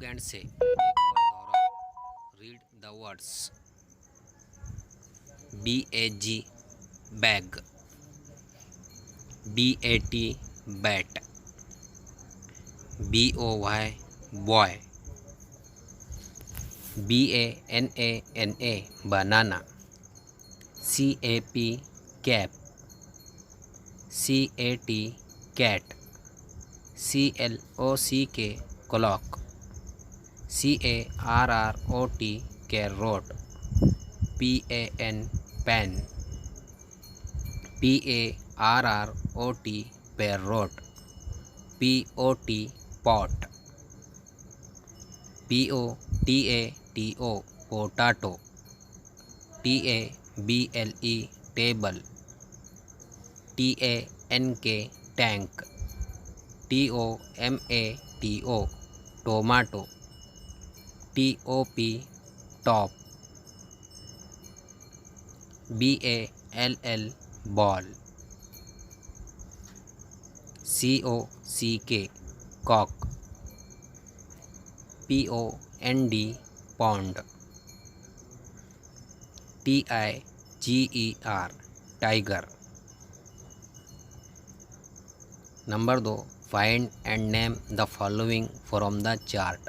Look and से एक और दोहराओ। Read the words BAG bag, BAT bat, BOY boy, BANANA banana, CAP cap, CAT cat, CLOCK clock, CARROT carrot, PAN pan, PARROT parrot, POT pot, POTATO potato, TABLE table, TANK tank, TOMATO tomato, TOP top, BALL ball, COCK cock, POND pond, TIGER tiger. Number 2, find and name the following from the chart.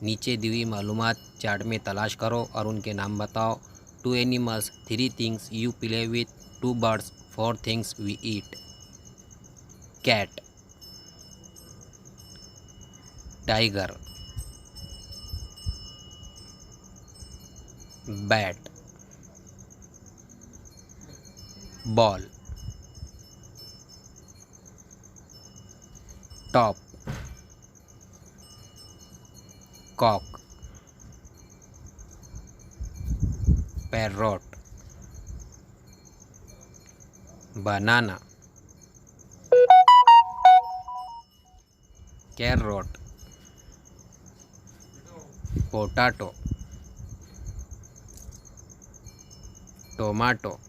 नीचे दी हुई मालूमात chart में तलाश करो और उनके नाम बताओ। 2 animals, 3 things you play with, 2 birds, 4 things we eat. Cat, tiger, bat, ball, top, cock, parrot, banana, carrot, potato, tomato.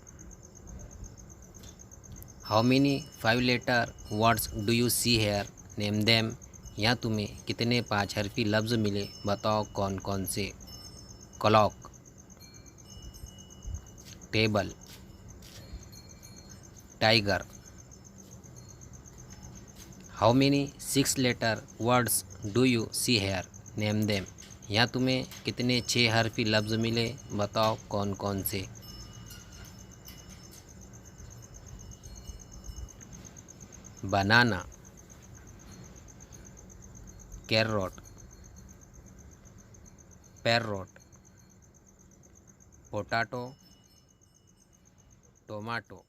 How many 5 letter words do you see here, name them. यहाँ तुम्हें कितने 5 हरफी लफ्ज़ मिले, बताओ कौन कौन से। Clock, table, tiger. How many 6 letter words do you see here, name them. यहाँ तुम्हें कितने 6 हरफी लफ्ज़ मिले, बताओ कौन कौन से। बनाना, कैरोट, पैरोट, पोटैटो, टोमेटो।